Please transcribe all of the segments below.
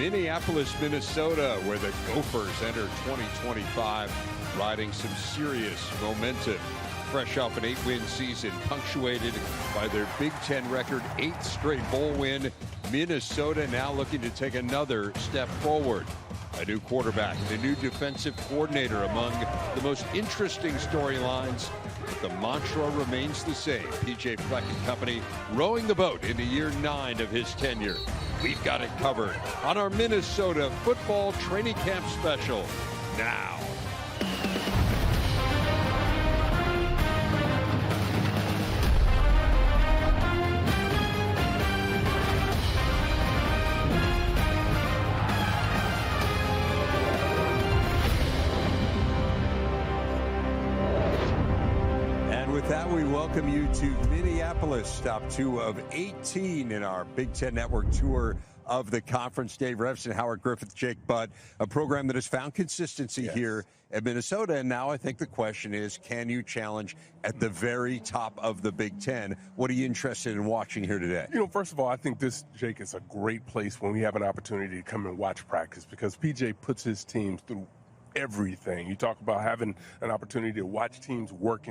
Minneapolis, Minnesota, where the Gophers enter 2025 riding some serious momentum. Fresh off an 8-win season, punctuated by their Big Ten record, 8th straight bowl win. Minnesota now looking to take another step forward. A new quarterback and a new defensive coordinator among the most interesting storylines. But the mantra remains the same. PJ Fleck and company rowing the boat into year 9 of his tenure. We've got it covered on our Minnesota football training camp special now. With that, we welcome you to Minneapolis, stop 2 of 18 in our Big Ten Network tour of the conference. Dave Revsine, Howard Griffith, Jake Butt, a program that has found consistency here at Minnesota. And now I think the question is, can you challenge at the very top of the Big Ten? What are you interested in watching here today? You know, first of all, I think this, Jake, is a great place when we have an opportunity to come and watch practice, because PJ puts his teams through everything. You talk about having an opportunity to watch teams work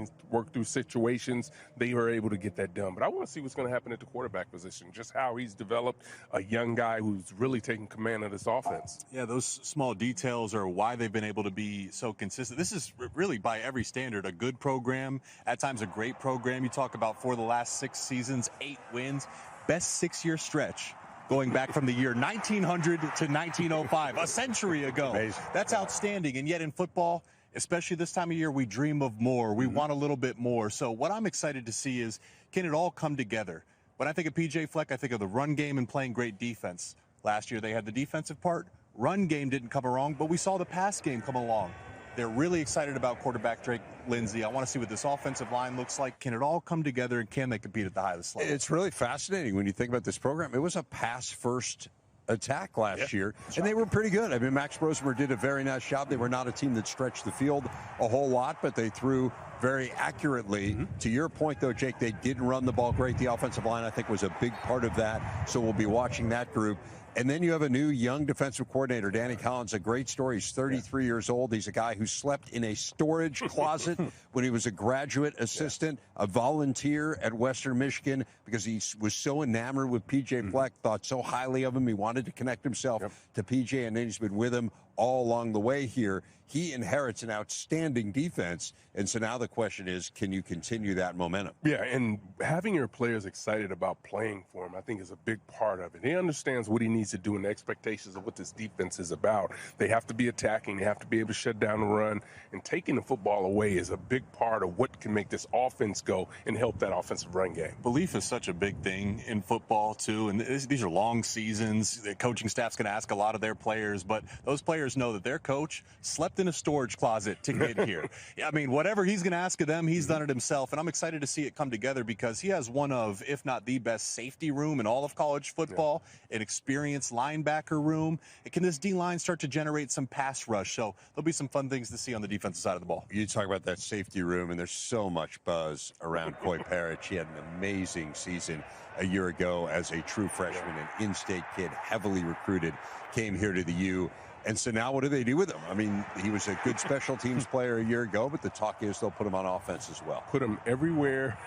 through situations. They were able to get that done. But I want to see what's going to happen at the quarterback position, just how he's developed a young guy who's really taking command of this offense. Yeah, those small details are why they've been able to be so consistent. This is really, by every standard, a good program, at times a great program. You talk about for the last 6 seasons, 8 wins, best 6-year stretch going back from the year 1900 to 1905, a century ago. Amazing. That's outstanding. And yet in football, especially this time of year, we dream of more. We want a little bit more. So what I'm excited to see is, can it all come together? When I think of PJ Fleck, I think of the run game and playing great defense. Last year they had the defensive part. Run game didn't come along, but we saw the pass game come along. They're really excited about quarterback Drake Lindsey. I want to see what this offensive line looks like. Can it all come together, and can they compete at the highest level? It's really fascinating when you think about this program. It was a pass-first attack last year, and they were pretty good. I mean, Max Rosemer did a very nice job. They were not a team that stretched the field a whole lot, but they threw very accurately. To your point, though, Jake, they didn't run the ball great. The offensive line, I think, was a big part of that, so we'll be watching that group. And then you have a new young defensive coordinator, Danny Collins, a great story. He's 33 years old. He's a guy who slept in a storage closet when he was a graduate assistant, a volunteer at Western Michigan, because he was so enamored with PJ Fleck, thought so highly of him. He wanted to connect himself to PJ, and then he's been with him all along the way here. He inherits an outstanding defense, and so now the question is, can you continue that momentum? Yeah, and having your players excited about playing for him, I think, is a big part of it. He understands what he needs to do and the expectations of what this defense is about. They have to be attacking. They have to be able to shut down the run, and taking the football away is a big part of what can make this offense go and help that offensive run game. Belief is such a big thing in football, too, and these are long seasons. The coaching staff's going to ask a lot of their players, but those players know that their coach slept in a storage closet to get here. I mean, whatever he's going to ask of them, he's done it himself, and I'm excited to see it come together, because he has one of, if not the best safety room in all of college football, an experienced linebacker room. Can this D-line start to generate some pass rush? So there'll be some fun things to see on the defensive side of the ball. You talk about that safety room, and there's so much buzz around Perich. He had an amazing season a year ago as a true freshman, an in-state kid, heavily recruited, came here to the U. And so now what do they do with him? I mean, he was a good special teams player a year ago, but the talk is they'll put him on offense as well. Put him everywhere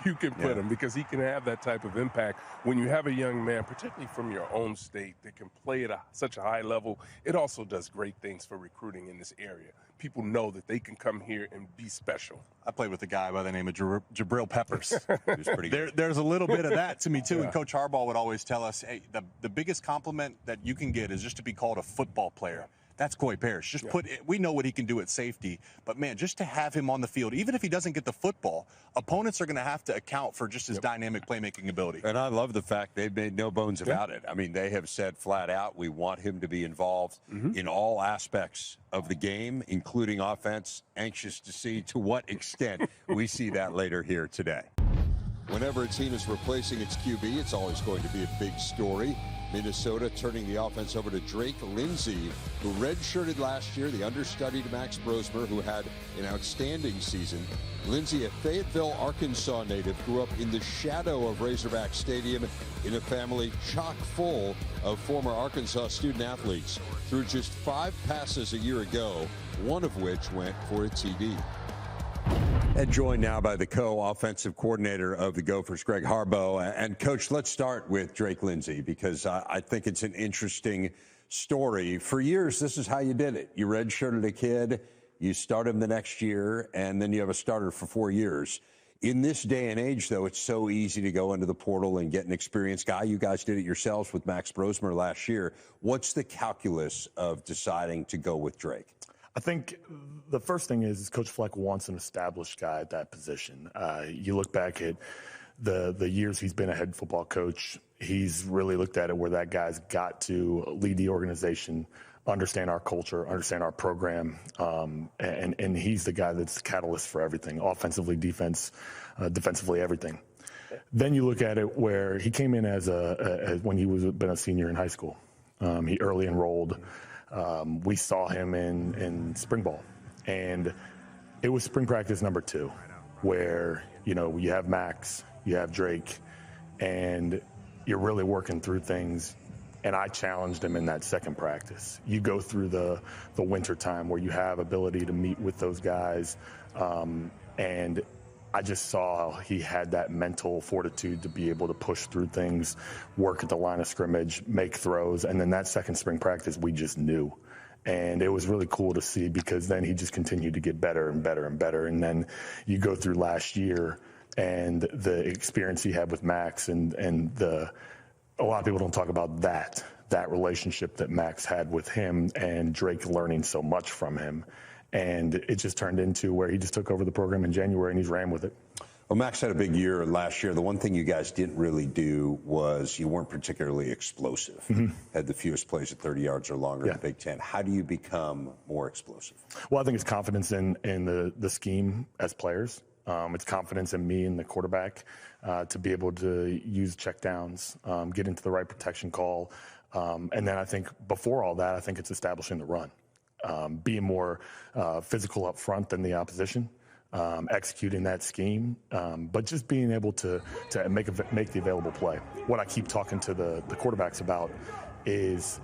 you can put him, because he can have that type of impact. When you have a young man, particularly from your own state, that can play at such a high level, it also does great things for recruiting in this area. People know that they can come here and be special. I played with a guy by the name of Jabril Peppers. He was pretty good. There's a little bit of that to me, too. And Coach Harbaugh would always tell us, hey, the biggest compliment that you can get is just to be called a football player. That's Perich. Just we know what he can do at safety, but man, just to have him on the field, even if he doesn't get the football, opponents are going to have to account for just his dynamic playmaking ability. And I love the fact they've made no bones about it. I mean, they have said flat out, we want him to be involved in all aspects of the game, including offense. Anxious to see to what extent we see that later here today. Whenever a team is replacing its QB, it's always going to be a big story. Minnesota turning the offense over to Drake Lindsey, who redshirted last year, the understudy to Max Brosmer, who had an outstanding season. Lindsey, a Fayetteville, Arkansas native, grew up in the shadow of Razorback Stadium in a family chock full of former Arkansas student athletes. Threw just 5 passes a year ago, one of which went for a TD. And joined now by the co-offensive coordinator of the Gophers, Greg Harbaugh. And, Coach, let's start with Drake Lindsey, because I think it's an interesting story. For years, this is how you did it. You redshirted a kid, you start him the next year, and then you have a starter for 4 years. In this day and age, though, it's so easy to go into the portal and get an experienced guy. You guys did it yourselves with Max Brosmer last year. What's the calculus of deciding to go with Drake? I think the first thing is Coach Fleck wants an established guy at that position. You look back at the years he's been a head football coach, he's really looked at it where that guy's got to lead the organization, understand our culture, understand our program, and he's the guy that's the catalyst for everything, offensively, defensively, everything. Then you look at it where he came in as when he been a senior in high school. He early enrolled. We saw him in spring ball, and it was spring practice number 2, where, you have Max, you have Drake, and you're really working through things. And I challenged him in that second practice. You go through the winter time where you have ability to meet with those guys, and I just saw he had that mental fortitude to be able to push through things, work at the line of scrimmage, make throws. And then that second spring practice, we just knew. And it was really cool to see, because then he just continued to get better and better and better. And then you go through last year and the experience he had with Max, and a lot of people don't talk about that relationship that Max had with him, and Drake learning so much from him. And it just turned into where he just took over the program in January, and he's ran with it. Well, Max had a big year last year. The one thing you guys didn't really do was you weren't particularly explosive. Mm-hmm. Had the fewest plays at 30 yards or longer in the Big Ten. How do you become more explosive? Well, I think it's confidence in the scheme as players. It's confidence in me and the quarterback to be able to use checkdowns, get into the right protection call. And then I think before all that, I think it's establishing the run. Being more physical up front than the opposition, executing that scheme, but just being able to make the available play. What I keep talking to the quarterbacks about is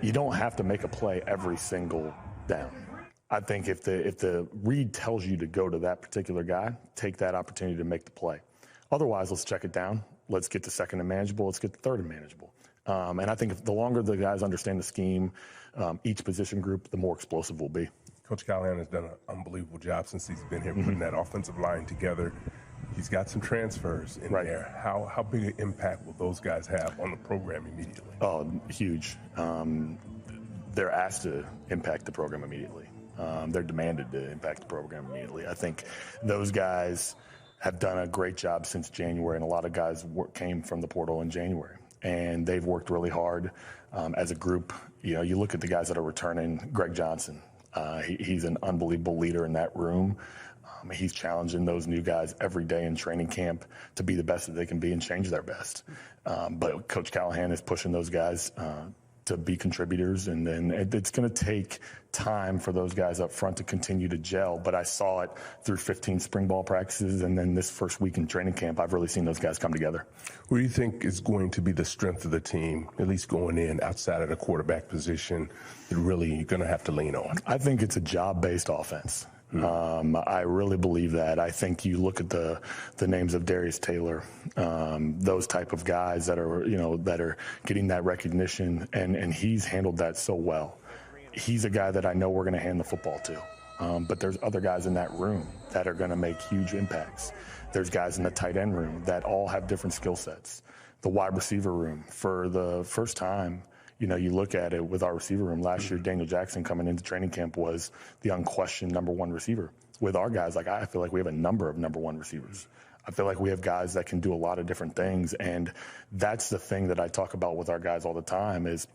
you don't have to make a play every single down. I think if the read tells you to go to that particular guy, take that opportunity to make the play. Otherwise, let's check it down. Let's get the second and manageable. Let's get the third and manageable. And I think if the longer the guys understand the scheme, each position group, the more explosive we'll be. Coach Callahan has done an unbelievable job since he's been here, putting that offensive line together. He's got some transfers in there. How big an impact will those guys have on the program immediately? Oh, huge. They're asked to impact the program immediately. They're demanded to impact the program immediately. I think those guys have done a great job since January, and a lot of guys came from the portal in January. And they've worked really hard as a group. You look at the guys that are returning. Greg Johnson, he's an unbelievable leader in that room. He's challenging those new guys every day in training camp to be the best that they can be and change their best. But Coach Callahan is pushing those guys to be contributors, and then it's going to take time for those guys up front to continue to gel. But I saw it through 15 spring ball practices, and then this first week in training camp, I've really seen those guys come together. What do you think is going to be the strength of the team, at least going in outside of the quarterback position, that really you're going to have to lean on? I think it's a job-based offense. I really believe that. I think you look at the names of Darius Taylor, those type of guys that are getting that recognition, and he's handled that so well. He's a guy that I know we're going to hand the football to. But there's other guys in that room that are going to make huge impacts. There's guys in the tight end room that all have different skill sets. The wide receiver room, for the first time, you look at it with our receiver room. Last year, Daniel Jackson coming into training camp was the unquestioned number one receiver. With our guys, I feel like we have a number of number one receivers. I feel like we have guys that can do a lot of different things. And that's the thing that I talk about with our guys all the time is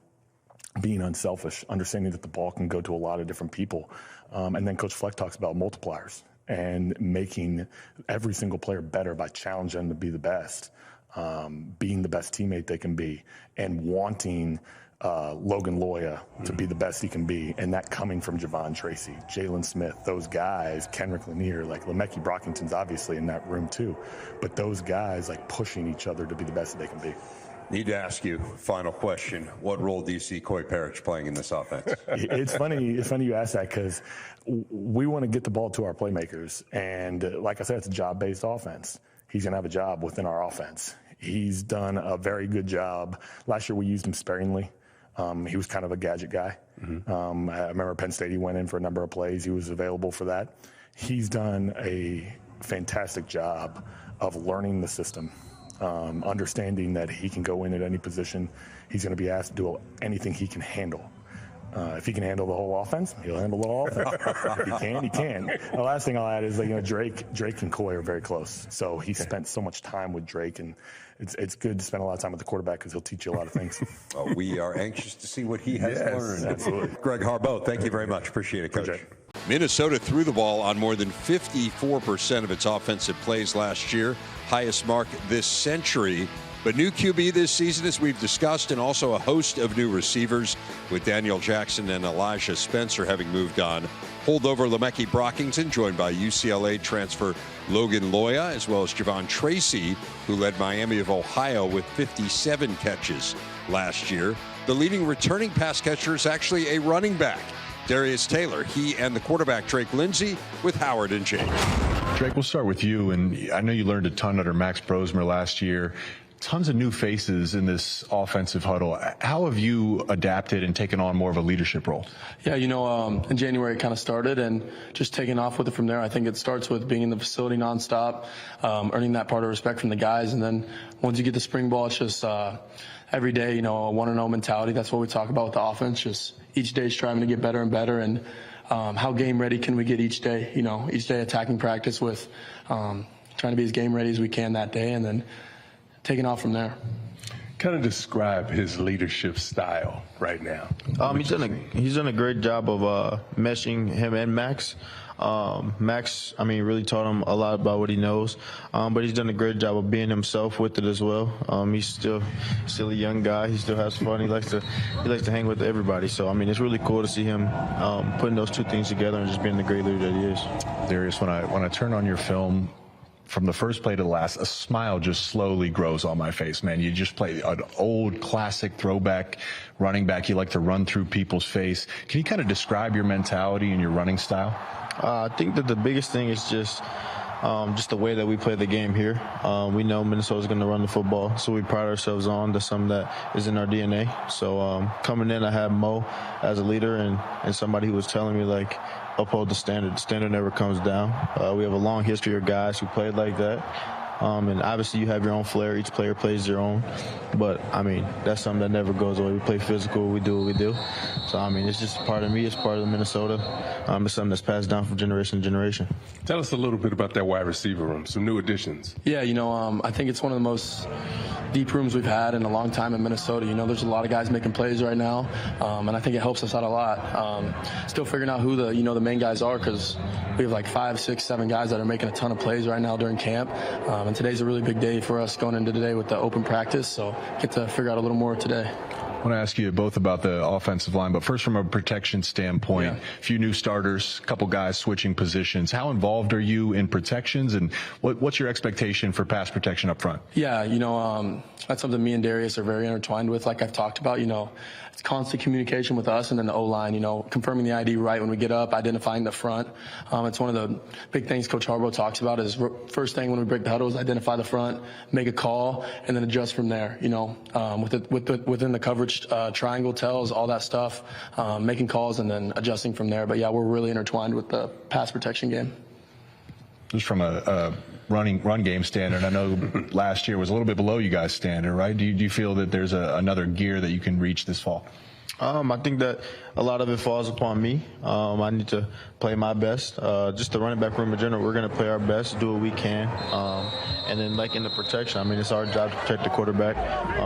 being unselfish, understanding that the ball can go to a lot of different people. And then Coach Fleck talks about multipliers and making every single player better by challenging them to be the best. being the best teammate they can be, and wanting Logan Loya to be the best he can be, and that coming from Javon Tracy, Jalen Smith, those guys, Kenrick Lanier, like Lemeki Brockington's obviously in that room too, but those guys like pushing each other to be the best that they can be. Need to ask you, final question, what role do you see Coy Perich playing in this offense? It's funny you ask that, because we want to get the ball to our playmakers, and like I said, it's a job-based offense. He's going to have a job within our offense. He's done a very good job. Last year we used him sparingly. He was kind of a gadget guy. Mm-hmm. I remember Penn State, he went in for a number of plays. He was available for that. He's done a fantastic job of learning the system, understanding that he can go in at any position. He's going to be asked to do anything he can handle. If he can handle the whole offense, he'll handle the whole offense. He can. The last thing I'll add is that, Drake and Coy are very close. So he spent so much time with Drake, and it's good to spend a lot of time with the quarterback because he'll teach you a lot of things. Well, we are anxious to see what he has learned. Absolutely. Greg Harbaugh, thank you very much. Appreciate it, Coach. Appreciate it. Minnesota threw the ball on more than 54% of its offensive plays last year, highest mark this century. But new QB this season, as we've discussed, and also a host of new receivers, with Daniel Jackson and Elijah Spencer having moved on. Holdover Lemeki Brockington, joined by UCLA transfer Logan Loya, as well as Javon Tracy, who led Miami of Ohio with 57 catches last year. The leading returning pass catcher is actually a running back, Darius Taylor. He and the quarterback, Drake Lindsey, with Howard and Jake. Drake, we'll start with you. And I know you learned a ton under Max Brosmer last year. Tons of new faces in this offensive huddle. How have you adapted and taken on more of a leadership role? Yeah, in January it kind of started, and just taking off with it from there. I think it starts with being in the facility nonstop, earning that part of respect from the guys, and then once you get the spring ball, it's just every day, a 1-0 mentality. That's what we talk about with the offense. Just each day striving to get better and better, and how game ready can we get each day? Each day attacking practice with trying to be as game ready as we can that day, and then taking off from there. Kind of describe his leadership style right now. He's done a great job of meshing him and Max. Max, really taught him a lot about what he knows, but he's done a great job of being himself with it as well. He's still a young guy. He still has fun. He likes to hang with everybody. So it's really cool to see him putting those two things together and just being the great leader that he is. Darius, when I turn on your film, from the first play to the last, a smile just slowly grows on my face, man. You just play an old classic throwback running back. You like to run through people's face. Can you kind of describe your mentality and your running style? I think that the biggest thing is just the way that we play the game here. We know Minnesota's going to run the football, so we pride ourselves on. That's something that is in our DNA. So coming in, I had Mo as a leader and somebody who was telling me, uphold the standard. The standard never comes down. We have a long history of guys who played like that. And obviously you have your own flair. Each player plays their own. But, that's something that never goes away. We play physical. We do what we do. So, it's just part of me. It's part of Minnesota. It's something that's passed down from generation to generation. Tell us a little bit about that wide receiver room, some new additions. Yeah, I think it's one of the most deep rooms we've had in a long time in Minnesota. There's a lot of guys making plays right now, and I think it helps us out a lot. Still figuring out who the main guys are, because we have 5, 6, 7 guys that are making a ton of plays right now during camp. And today's a really big day for us going into today with the open practice, so get to figure out a little more today. I want to ask you both about the offensive line, but first from a protection standpoint, a few new starters, a couple guys switching positions. How involved are you in protections, and what's your expectation for pass protection up front? Yeah, that's something me and Darius are very intertwined with, like I've talked about. It's constant communication with us and then the O-line, confirming the ID right when we get up, identifying the front. It's one of the big things Coach Harbaugh talks about is first thing when we break the huddle is identify the front, make a call, and then adjust from there, within the coverage triangle tells, all that stuff, making calls and then adjusting from there. But, yeah, we're really intertwined with the pass protection game. Just from a run game standard, I know last year was a little bit below you guys' standard, right? Do you feel that there's another gear that you can reach this fall? I think that a lot of it falls upon me. I need to play my best. Just the running back room in general, we're going to play our best, do what we can. And then, in the protection, it's our job to protect the quarterback.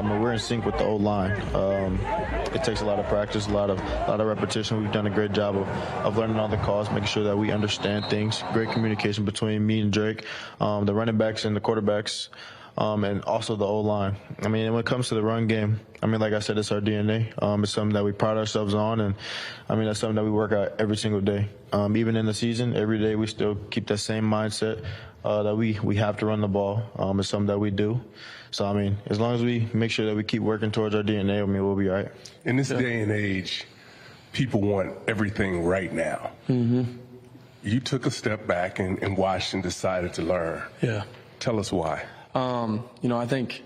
We're in sync with the O-line. It takes a lot of practice, a lot of repetition. We've done a great job of learning all the calls, making sure that we understand things. Great communication between me and Drake. The running backs and the quarterbacks and also the O-line. I mean, when it comes to the run game, I mean, like I said, it's our DNA. It's something that we pride ourselves on, and I mean, that's something that we work out every single day. Even in the season, every day we still keep that same mindset that we have to run the ball. It's something that we do. So, I mean, as long as we make sure that we keep working towards our DNA, I mean, we'll be all right. In this day and age, people want everything right now. Mm-hmm. You took a step back and watched and decided to learn. Yeah. Tell us why. I think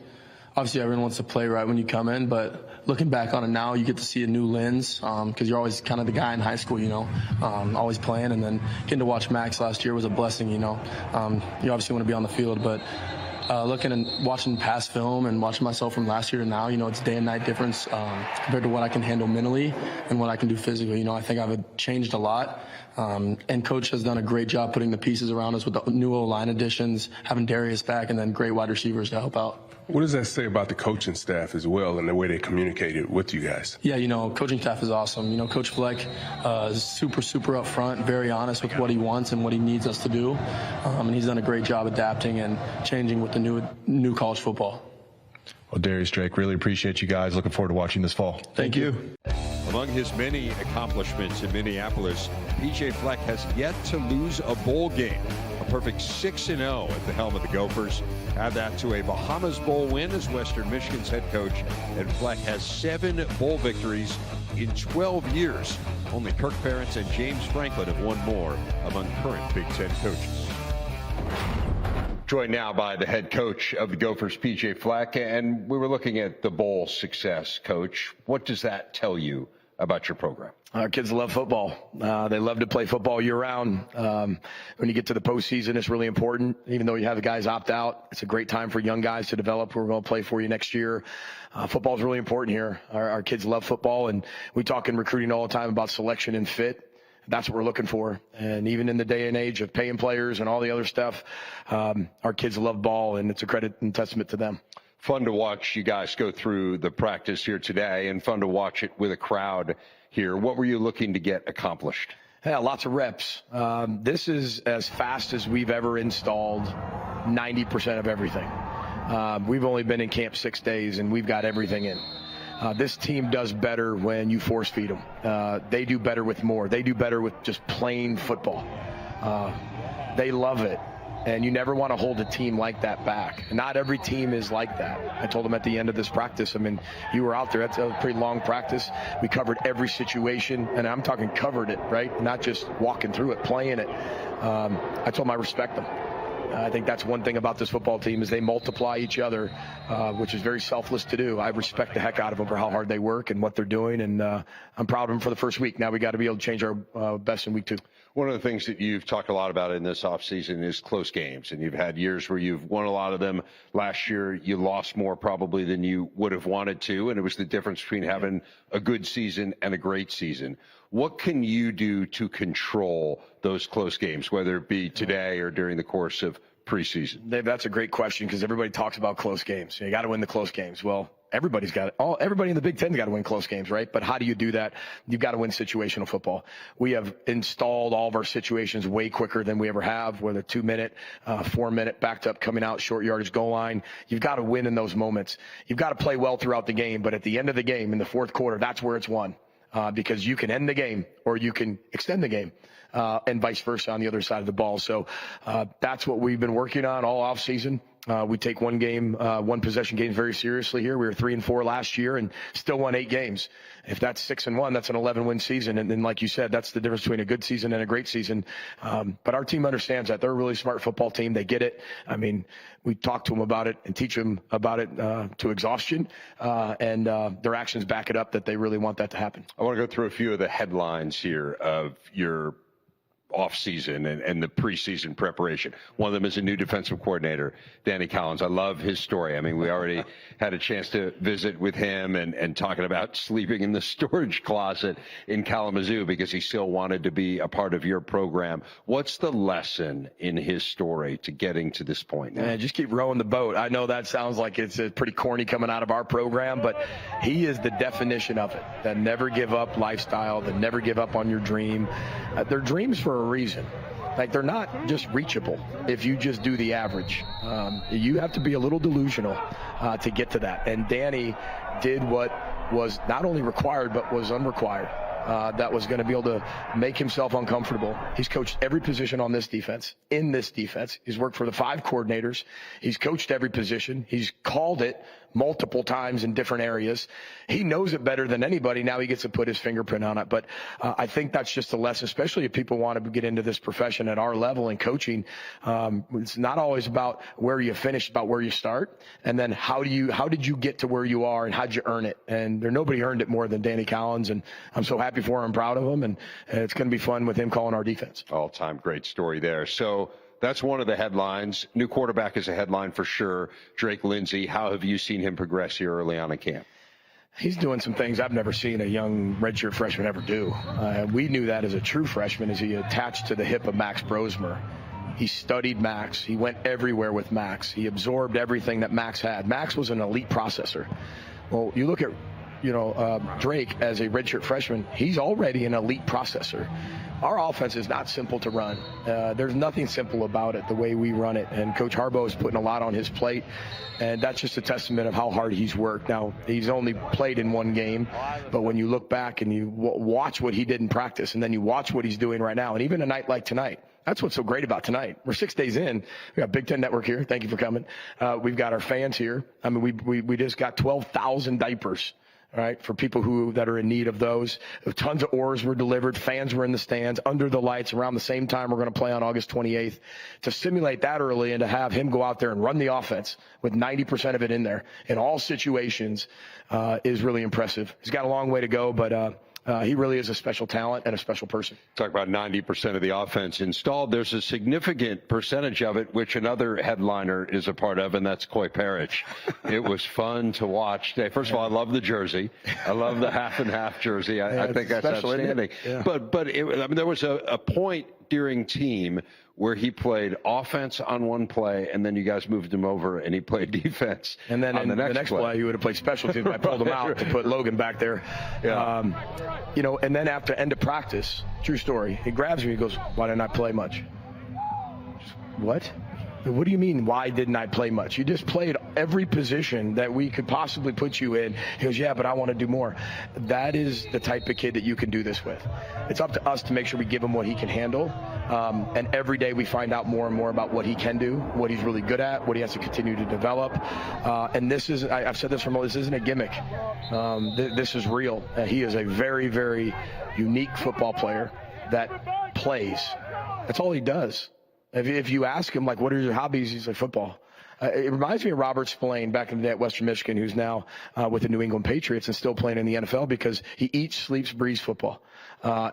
obviously everyone wants to play right when you come in, but looking back on it now, you get to see a new lens because you're always kind of the guy in high school, always playing. And then getting to watch Max last year was a blessing, You obviously want to be on the field, but looking and watching past film and watching myself from last year to now, it's day and night difference compared to what I can handle mentally and what I can do physically. I think I've changed a lot. And Coach has done a great job putting the pieces around us with the new O-line additions, having Darius back, and then great wide receivers to help out. What does that say about the coaching staff as well and the way they communicated with you guys? Yeah, coaching staff is awesome. Coach Fleck is super, super upfront, very honest with what he wants and what he needs us to do. And he's done a great job adapting and changing with the new college football. Well, Darius, Drake, really appreciate you guys. Looking forward to watching this fall. Thank you. Among his many accomplishments in Minneapolis, PJ Fleck has yet to lose a bowl game. A perfect 6-0 at the helm of the Gophers. Add that to a Bahamas Bowl win as Western Michigan's head coach, and Fleck has 7 bowl victories in 12 years. Only Kirk Ferentz and James Franklin have won more among current Big Ten coaches. Joined now by the head coach of the Gophers, PJ Fleck, and we were looking at the bowl success, Coach. What does that tell you about your program? Our kids love football. They love to play football year-round. When you get to the postseason, it's really important. Even though you have the guys opt out, it's a great time for young guys to develop who are going to play for you next year. Football is really important here. Our kids love football, and we talk in recruiting all the time about selection and fit. That's what we're looking for. And even in the day and age of paying players and all the other stuff, our kids love ball, and it's a credit and testament to them. Fun to watch you guys go through the practice here today, and fun to watch it with a crowd here. What were you looking to get accomplished? Yeah, lots of reps. This is as fast as we've ever installed 90% of everything. We've only been in camp 6 days, and we've got everything in. This team does better when you force feed them. They do better with more. They do better with just plain football. They love it. And you never want to hold a team like that back. Not every team is like that. I told them at the end of this practice, you were out there. That's a pretty long practice. We covered every situation, and I'm talking covered it, right? Not just walking through it, playing it. I told them I respect them. I think that's one thing about this football team is they multiply each other, which is very selfless to do. I respect the heck out of them for how hard they work and what they're doing, and I'm proud of them for the first week. Now we got to be able to change our best in week 2. One of the things that you've talked a lot about in this offseason is close games, and you've had years where you've won a lot of them. Last year, you lost more probably than you would have wanted to, and it was the difference between having a good season and a great season. What can you do to control those close games, whether it be today or during the course of preseason? Dave, that's a great question because everybody talks about close games. You got to win the close games. Well, everybody's got it. Everybody in the Big Ten's got to win close games, right? But how do you do that? You've got to win situational football. We have installed all of our situations way quicker than we ever have, whether 2-minute, 4-minute, backed up, coming out, short yardage, goal line. You've got to win in those moments. You've got to play well throughout the game, but at the end of the game, in the fourth quarter, that's where it's won. Because you can end the game or you can extend the game. And vice versa on the other side of the ball. So that's what we've been working on all off season. We take one possession games very seriously here. We were 3-4 last year and still won 8 games. If that's 6-1, that's an 11-win season. And then, like you said, that's the difference between a good season and a great season. But our team understands that. They're a really smart football team. They get it. We talk to them about it and teach them about it to exhaustion. And their actions back it up that they really want that to happen. I want to go through a few of the headlines here of your off-season and the preseason preparation. One of them is a new defensive coordinator, Danny Collins. I love his story. We already had a chance to visit with him and talking about sleeping in the storage closet in Kalamazoo because he still wanted to be a part of your program. What's the lesson in his story to getting to this point now? Just keep rowing the boat. I know that sounds like it's pretty corny coming out of our program, but he is the definition of it. The never give up lifestyle, the never give up on your dream. They're dreams for a reason. Like, they're not just reachable if you just do the average. You have to be a little delusional to get to that. And Danny did what was not only required but was unrequired. That was going to be able to make himself uncomfortable. He's coached every position on this defense, in this defense. He's worked for the 5 coordinators. He's coached every position. He's called it multiple times in different areas. He knows it better than anybody. Now he gets to put his fingerprint on it. But I think that's just a lesson, especially if people want to get into this profession at our level in coaching. It's not always about where you finish, about where you start. And then how did you get to where you are and how'd you earn it? And nobody earned it more than Danny Collins. And I'm so happy for him, proud of him. And it's going to be fun with him calling our defense. All-time great story there. So that's one of the headlines. New quarterback is a headline for sure. Drake Lindsey, how have you seen him progress here early on in camp? He's doing some things I've never seen a young redshirt freshman ever do. We knew that as a true freshman as he attached to the hip of Max Brosmer. He studied Max. He went everywhere with Max. He absorbed everything that Max had. Max was an elite processor. Well, you look at Drake as a redshirt freshman, he's already an elite processor. Our offense is not simple to run. There's nothing simple about it, the way we run it. And Coach Harbaugh is putting a lot on his plate, and that's just a testament of how hard he's worked. Now, he's only played in 1 game, but when you look back and you watch what he did in practice, and then you watch what he's doing right now, and even a night like tonight, that's what's so great about tonight. We're 6 days in. We got Big Ten Network here. Thank you for coming. We've got our fans here. I mean, we just got 12,000 diapers. All right, for people that are in need of those. Tons of oars were delivered. Fans were in the stands under the lights around the same time we're going to play on August 28th. To simulate that early and to have him go out there and run the offense with 90% of it in there in all situations is really impressive. He's got a long way to go, but he really is a special talent and a special person. Talk about 90% of the offense installed. There's a significant percentage of it, which another headliner is a part of, and that's Perich. It was fun to watch. First of all, I love the jersey. I love the half and half jersey. I think that's outstanding. Yeah. But there was a point during team where he played offense on one play, and then you guys moved him over, and he played defense. And then on the next play, he would have played special teams. I pulled him out to put Logan back there. Yeah. And then after end of practice, true story, he grabs me, he goes, "Why didn't I play much?" What? What do you mean, why didn't I play much? You just played every position that we could possibly put you in. He goes, yeah, but I want to do more. That is the type of kid that you can do this with. It's up to us to make sure we give him what he can handle. And every day we find out more and more about what he can do, what he's really good at, what he has to continue to develop. And this is, I've said this this isn't a gimmick. This is real. He is a very, very unique football player that plays. That's all he does. If you ask him, like, what are your hobbies? He's like, football. It reminds me of Robert Spillane back in the day at Western Michigan, who's now with the New England Patriots and still playing in the NFL because he eats, sleeps, breathes football.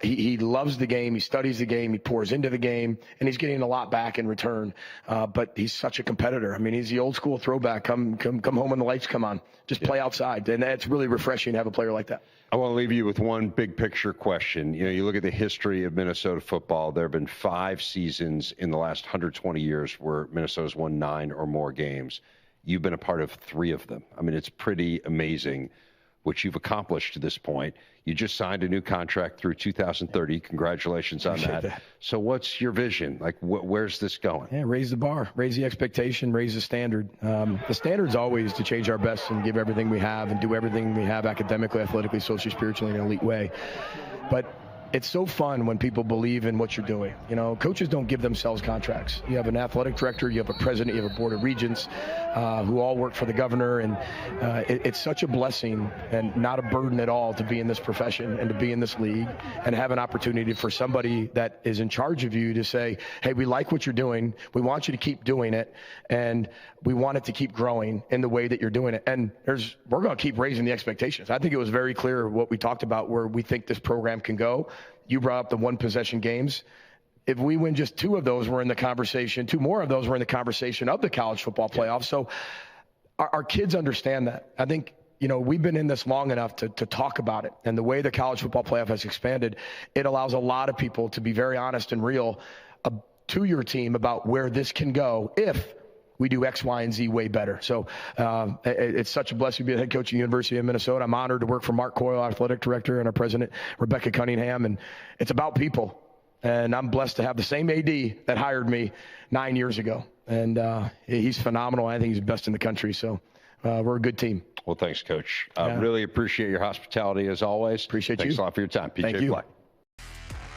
He loves the game. He studies the game. He pours into the game, and he's getting a lot back in return. But he's such a competitor. I mean, he's the old school throwback. Come home when the lights come on. Just play outside. And it's really refreshing to have a player like that. I want to leave you with one big picture question. You look at the history of Minnesota football. There have been 5 seasons in the last 120 years where Minnesota's won 9 or more games. You've been a part of 3 of them. I mean, it's pretty amazing what you've accomplished to this point. You just signed a new contract through 2030. Congratulations on that. So what's your vision? Like, where's this going? Yeah, raise the bar, raise the expectation, raise the standard. The standard's always to change our best and give everything we have and do everything we have academically, athletically, socially, spiritually in an elite way. But it's so fun when people believe in what you're doing. Coaches don't give themselves contracts. You have an athletic director, you have a president, you have a board of regents who all work for the governor. And it's such a blessing and not a burden at all to be in this profession and to be in this league and have an opportunity for somebody that is in charge of you to say, hey, we like what you're doing. We want you to keep doing it. And we want it to keep growing in the way that you're doing it. And we're going to keep raising the expectations. I think it was very clear what we talked about where we think this program can go. You brought up the 1-possession games. If we win just 2 of those, we're in the conversation. 2 more of those, we're in the conversation of the college football playoffs. So our kids understand that. I think, we've been in this long enough to talk about it. And the way the college football playoff has expanded, it allows a lot of people to be very honest and real to your team about where this can go if we do X, Y, and Z way better. So it's such a blessing to be a head coach at the University of Minnesota. I'm honored to work for Mark Coyle, our athletic director, and our president, Rebecca Cunningham. And it's about people. And I'm blessed to have the same AD that hired me 9 years ago. And he's phenomenal. I think he's the best in the country. So we're a good team. Well, thanks, Coach. Really appreciate your hospitality as always. Appreciate Thanks you. a lot for your time. Thank you. Fleck.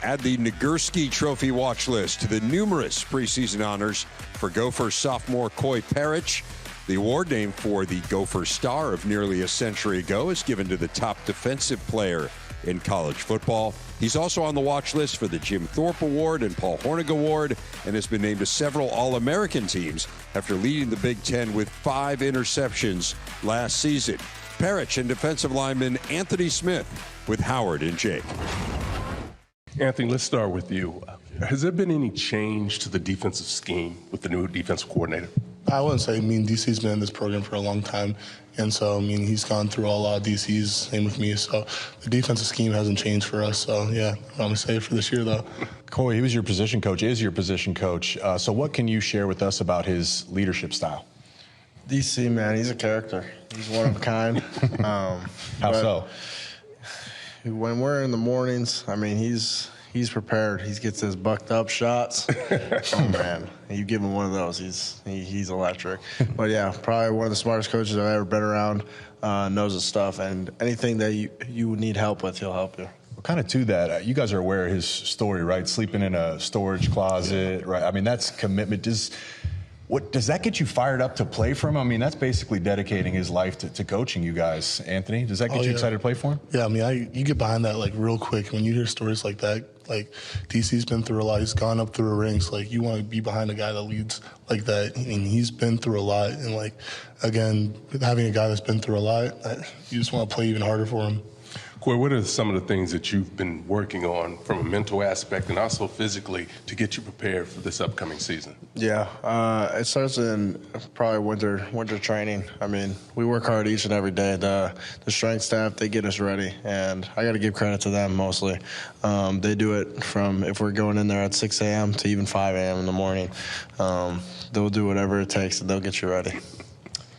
Add the Nagurski Trophy watch list to the numerous preseason honors for Gopher sophomore Coy Perich. The award, named for the Gopher star of nearly a century ago, is given to the top defensive player in college football. He's also on the watch list for the Jim Thorpe Award and Paul Hornig Award, and has been named to several All-American teams after leading the Big Ten with 5 interceptions last season. Perich and defensive lineman Anthony Smith with Howard and Jake. Anthony, let's start with you. Has there been any change to the defensive scheme with the new defensive coordinator? I wouldn't say. DC's been in this program for a long time. And so, he's gone through a lot of DCs, same with me. So the defensive scheme hasn't changed for us. So, yeah, I'm excited for this year, though. Coy, he was your position coach, is your position coach. So what can you share with us about his leadership style? DC, man, he's a character. He's one of a kind. How so? When we're in the mornings, he's prepared. He gets his bucked up shots. Oh man, you give him one of those, he's electric. But yeah, probably one of the smartest coaches I've ever been around. Knows his stuff, and anything that you need help with, he'll help you. Well, kind of to that, you guys are aware of his story, right? Sleeping in a storage closet, right? That's commitment. Does that get you fired up to play for him? That's basically dedicating his life to coaching you guys. Anthony, does that get you excited to play for him? Yeah, you get behind that real quick when you hear stories like that. DC's been through a lot. He's gone up through the ranks. You want to be behind a guy that leads like that. He's been through a lot. And again, having a guy that's been through a lot, you just want to play even harder for him. Coy, what are some of the things that you've been working on from a mental aspect and also physically to get you prepared for this upcoming season? Yeah, it starts in probably winter training. We work hard each and every day. The strength staff, they get us ready, and I got to give credit to them mostly. They do it from if we're going in there at 6 a.m. to even 5 a.m. in the morning. They'll do whatever it takes, and they'll get you ready.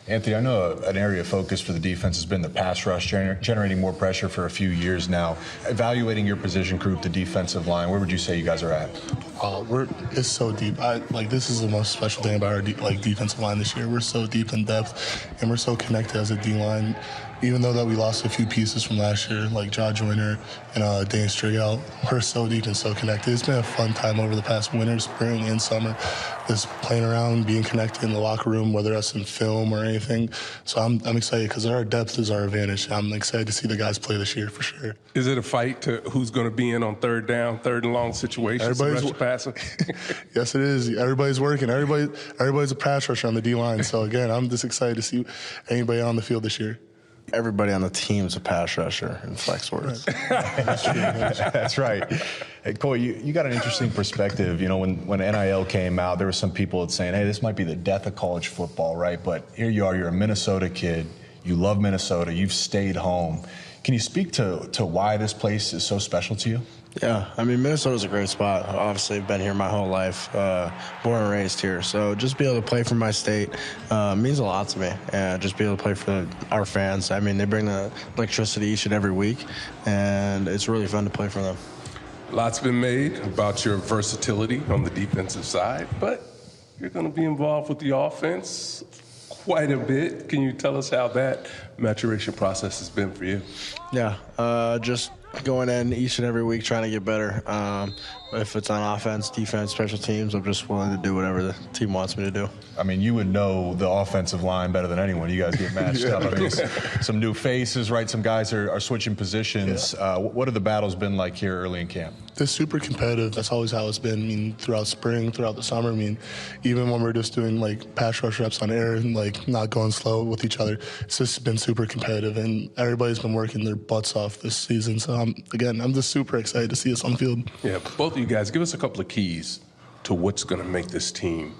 Anthony, I know an area of focus for the defense has been the pass rush, generating more pressure for a few years now. Evaluating your position group, the defensive line, where would you say you guys are at? It's so deep. This is the most special thing about our defensive line this year. We're so deep in depth, and we're so connected as a D-line. Even though that we lost a few pieces from last year, like Jaw Joyner and Dane Strigout, we're so deep and so connected. It's been a fun time over the past winter, spring, and summer, just playing around, being connected in the locker room, whether that's in film or anything. So I'm excited because our depth is our advantage. I'm excited to see the guys play this year for sure. Is it a fight to who's going to be in on third down, third and long situations? Yes, it is. Everybody's working. Everybody's a pass rusher on the D-line. So, again, I'm just excited to see anybody on the field this year. Everybody on the team's a pass rusher in Fleck's words. That's right. Hey, Coy, you got an interesting perspective. When NIL came out, there were some people that saying, hey, this might be the death of college football, right? But here you are, you're a Minnesota kid. You love Minnesota. You've stayed home. Can you speak to why this place is so special to you? Yeah, Minnesota's a great spot. Obviously, I've been here my whole life, born and raised here. So just be able to play for my state means a lot to me. And just be able to play for our fans. They bring the electricity each and every week, and it's really fun to play for them. Lots been made about your versatility on the defensive side, but you're going to be involved with the offense quite a bit. Can you tell us how that maturation process has been for you? Yeah, just going in each and every week trying to get better. If it's on offense, defense, special teams, I'm just willing to do whatever the team wants me to do. You would know the offensive line better than anyone. You guys get matched up. Some new faces, right? Some guys are switching positions. Yeah. What have the battles been like here early in camp? It's super competitive. That's always how it's been. Throughout spring, throughout the summer. Even when we're just doing pass rush reps on air and not going slow with each other, it's just been super competitive. And everybody's been working their butts off this season. So I'm just super excited to see us on the field. Yeah, both of you guys, give us a couple of keys to what's going to make this team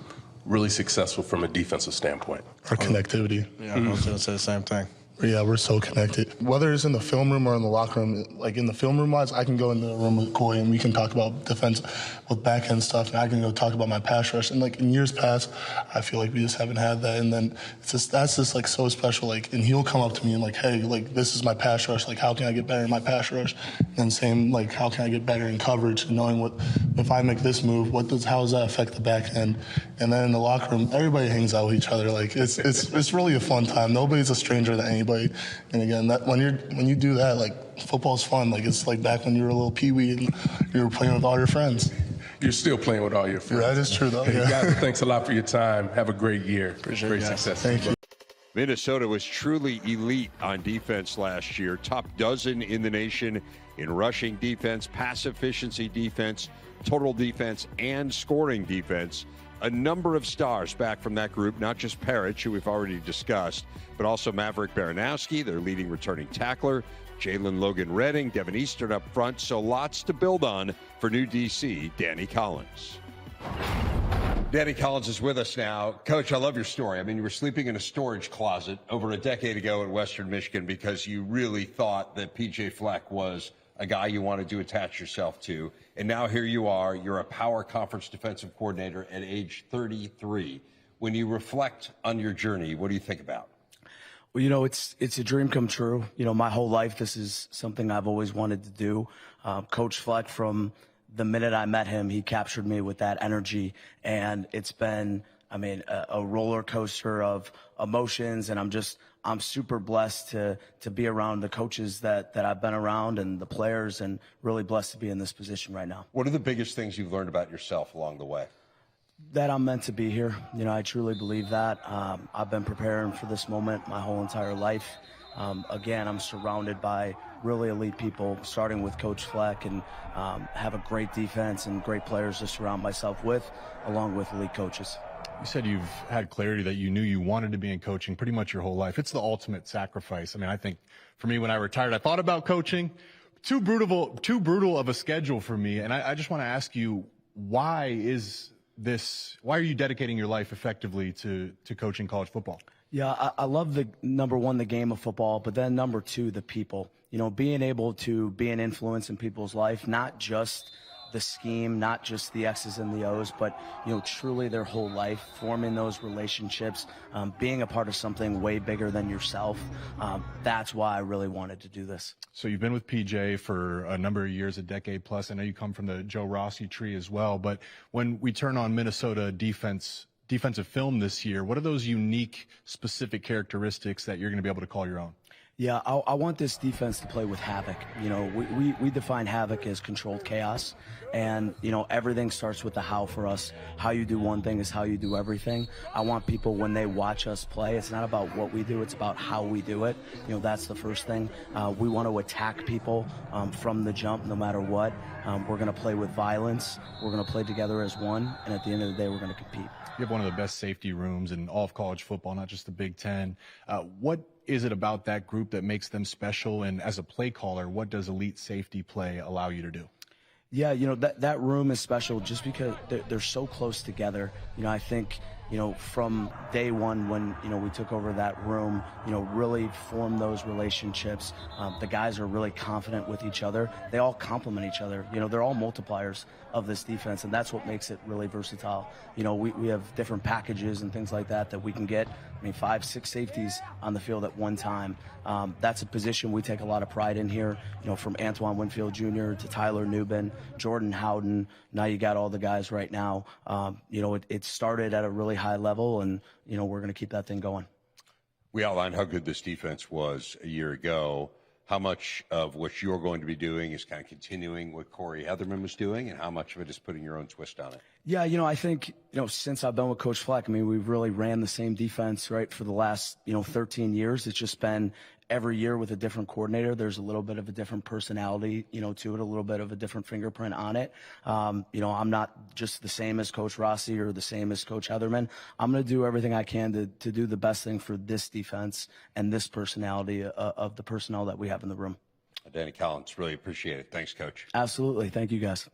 really successful from a defensive standpoint. Our connectivity. Yeah, I was going to say the same thing. Yeah, we're so connected. Whether it's in the film room or in the locker room, like in the film room wise, I can go in the room with Corey and we can talk about defense with backhand stuff, and I can go talk about my pass rush. And like in years past, I feel like we just haven't had that. And then that's just like so special. Like, and he'll come up to me and like, hey, like this is my pass rush. Like, how can I get better in my pass rush? And same, like, how can I get better in coverage? And knowing what, if I make this move, how does that affect the backhand? And then in the locker room, everybody hangs out with each other. Like it's really a fun time. Nobody's a stranger to anybody. And again, that when you do that, like football's fun. Like it's like back when you were a little peewee and you were playing with all your friends. You're still playing with all your friends. Yeah, that is true though. Hey, yeah. guys, thanks a lot for your time. Have a great year. Appreciate great it, success. Thank you. Minnesota was truly elite on defense last year. Top dozen in the nation in rushing defense, pass efficiency defense, total defense, and scoring defense. A number of stars back from that group, not just Perich, who we've already discussed, but also Maverick Baranowski, their leading returning tackler, Jalen Logan Redding, Devin Eastern up front. So lots to build on for new DC, Danny Collins. Danny Collins is with us now. Coach, I love your story. I mean, you were sleeping in a storage closet over a decade ago in Western Michigan because you really thought that P.J. Fleck was a guy you wanted to attach yourself to. And now here you are. You're a power conference defensive coordinator at age 33. When you reflect on your journey, what do you think about? Well, you know, it's a dream come true. You know, my whole life, this is something I've always wanted to do. Coach Fleck, from the minute I met him, he captured me with that energy. And it's been, I mean, a roller coaster of emotions. And I'm super blessed to be around the coaches that I've been around and the players, and really blessed to be in this position right now. What are the biggest things you've learned about yourself along the way? That I'm meant to be here. You know, I truly believe that. I've been preparing for this moment my whole entire life. Again, I'm surrounded by really elite people, starting with Coach Fleck, and have a great defense and great players to surround myself with, along with elite coaches. You said you've had clarity that you knew you wanted to be in coaching pretty much your whole life. It's the ultimate sacrifice. I mean, I think for me, when I retired, I thought about coaching. Too brutal of a schedule for me. And I just want to ask you, why are you dedicating your life effectively to coaching college football? Yeah, I love number one, the game of football, but then number two, the people. You know, being able to be an influence in people's life, not just the scheme, not just the X's and the O's, but, you know, truly their whole life, forming those relationships, being a part of something way bigger than yourself. That's why I really wanted to do this. So you've been with PJ for a number of years, a decade plus. I know you come from the Joe Rossi tree as well, but when we turn on Minnesota defensive film this year, what are those unique, specific characteristics that you're going to be able to call your own? Yeah, I want this defense to play with havoc. You know, we define havoc as controlled chaos. And, you know, everything starts with the how for us. How you do one thing is how you do everything. I want people, when they watch us play, it's not about what we do, it's about how we do it. You know, that's the first thing. We want to attack people from the jump, no matter what. We're going to play with violence. We're going to play together as one. And at the end of the day, we're going to compete. You have one of the best safety rooms in all of college football, not just the Big Ten. What is it about that group that makes them special? And as a play caller, what does elite safety play allow you to do? Yeah, you know, that room is special just because they're so close together. You know, I think, you know, from day one when, you know, we took over that room, you know, really formed those relationships. The guys are really confident with each other. They all complement each other. You know, they're all multipliers of this defense, and that's what makes it really versatile. You know, we have different packages and things like that we can get. I mean, 5, 6 safeties on the field at one time. That's a position we take a lot of pride in here, you know, from Antoine Winfield Jr. to Tyler Nubin, Jordan Howden. Now you got all the guys right now. You know, it started at a really high level, and, you know, we're going to keep that thing going. We outlined how good this defense was a year ago. How much of what you're going to be doing is kind of continuing what Corey Heatherman was doing, and how much of it is putting your own twist on it? Yeah, you know, I think, you know, since I've been with Coach Fleck, I mean, we've really ran the same defense, right, for the last, you know, 13 years. It's just been every year with a different coordinator. There's a little bit of a different personality, you know, to it, a little bit of a different fingerprint on it. You know, I'm not just the same as Coach Rossi or the same as Coach Heatherman. I'm going to do everything I can to do the best thing for this defense and this personality of the personnel that we have in the room. Danny Collins, really appreciate it. Thanks, Coach. Absolutely. Thank you, guys.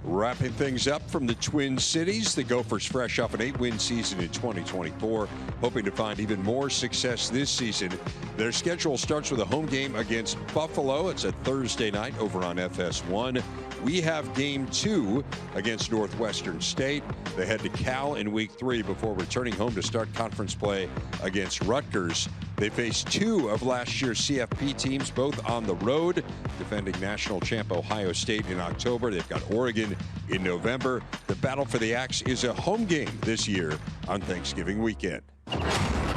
Wrapping things up from the Twin Cities, the Gophers fresh off an 8-win season in 2024, hoping to find even more success this season. Their schedule starts with a home game against Buffalo. It's a Thursday night over on FS1. We have game 2 against Northwestern State. They head to Cal in week 3 before returning home to start conference play against Rutgers. They face 2 of last year's CFP teams, both on the road, defending national champ Ohio State in October. They've got Oregon in November. The battle for the Axe is a home game this year on Thanksgiving weekend.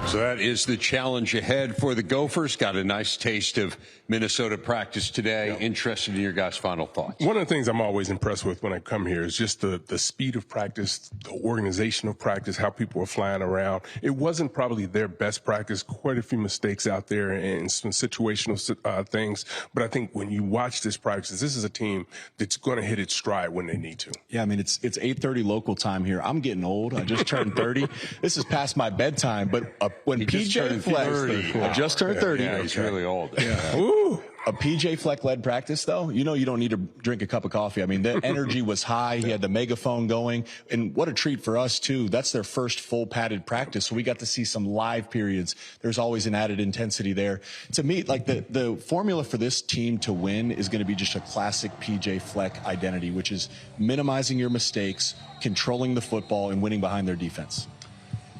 So that is the challenge ahead for the Gophers. Got a nice taste of Minnesota practice today. Yeah. Interested in your guys' final thoughts. One of the things I'm always impressed with when I come here is just the speed of practice, the organization of practice, how people are flying around. It wasn't probably their best practice. Quite a few mistakes out there and some situational things. But I think when you watch this practice, this is a team that's going to hit its stride when they need to. Yeah, I mean, it's 8:30 local time here. I'm getting old. I just turned 30. This is past my bedtime, but when PJ Fleck just turned 30. Yeah, he's really old. Yeah. Ooh. A PJ Fleck-led practice, though, you don't need to drink a cup of coffee. I mean, the energy was high. He had the megaphone going. And what a treat for us, too. That's their first full padded practice. So we got to see some live periods. There's always an added intensity there. To me, like the formula for this team to win is going to be just a classic PJ Fleck identity, which is minimizing your mistakes, controlling the football, and winning behind their defense.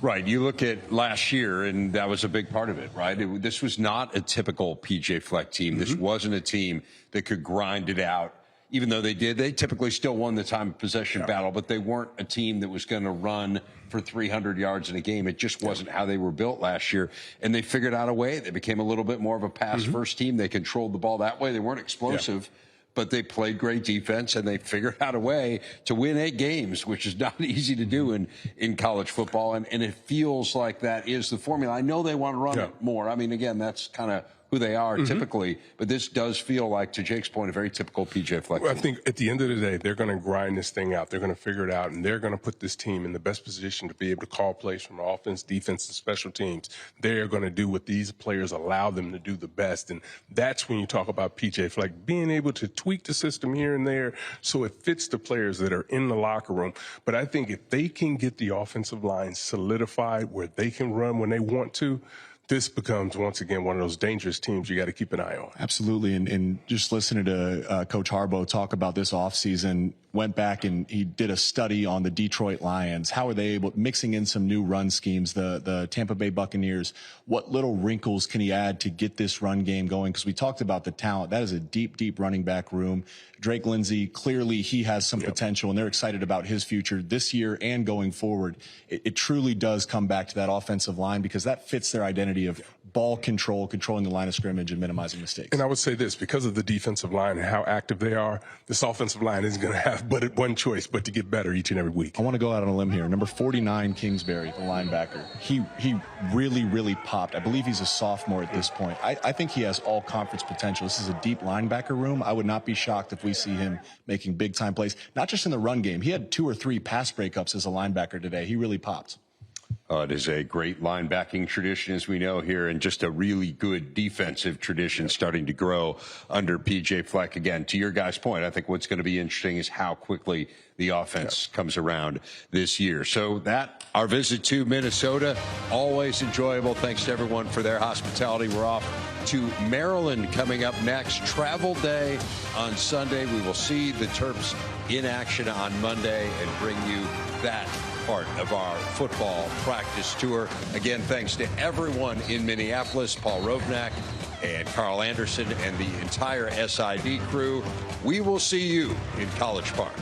Right. You look at last year, and that was a big part of it, right? This was not a typical PJ Fleck team. This wasn't a team that could grind it out. Even though they did, they typically still won the time of possession battle, but they weren't a team that was going to run for 300 yards in a game. It just wasn't how they were built last year. And they figured out a way. They became a little bit more of a pass-first team. They controlled the ball that way. They weren't explosive. But they played great defense, and they figured out a way to win 8 games, which is not easy to do in college football. And it feels like that is the formula. I know they want to run it more. I mean, again, that's kind of who they are typically. But this does feel like, to Jake's point, a very typical PJ Fleck. Well, I think at the end of the day, they're going to grind this thing out. They're going to figure it out, and they're going to put this team in the best position to be able to call plays from offense, defense, and special teams. They're going to do what these players allow them to do the best. And that's when you talk about PJ Fleck being able to tweak the system here and there so it fits the players that are in the locker room. But I think if they can get the offensive line solidified where they can run when they want to, this becomes, once again, one of those dangerous teams you got to keep an eye on. Absolutely. And just listening to Coach Harbaugh talk about this offseason, went back and he did a study on the Detroit Lions. How are they able, mixing in some new run schemes, the Tampa Bay Buccaneers, what little wrinkles can he add to get this run game going? Because we talked about the talent. That is a deep, deep running back room. Drake Lindsey, clearly he has some potential, and they're excited about his future this year and going forward. It truly does come back to that offensive line because that fits their identity of ball control, controlling the line of scrimmage, and minimizing mistakes. And I would say this, because of the defensive line and how active they are, this offensive line isn't going to have but one choice but to get better each and every week. I want to go out on a limb here. Number 49, Kingsbury, the linebacker. He really, really popped. I believe he's a sophomore at this point. I think he has all conference potential. This is a deep linebacker room. I would not be shocked if we see him making big-time plays, not just in the run game. He had 2 or 3 pass breakups as a linebacker today. He really popped. It is a great linebacking tradition, as we know here, and just a really good defensive tradition starting to grow under PJ Fleck. Again, to your guys' point, I think what's going to be interesting is how quickly the offense comes around this year. So that, our visit to Minnesota, always enjoyable. Thanks to everyone for their hospitality. We're off to Maryland coming up next. Travel day on Sunday. We will see the Terps in action on Monday and bring you that part of our football practice tour. Again, thanks to everyone in Minneapolis, Paul Rovnak and Carl Anderson and the entire SID crew. We will see you in College Park.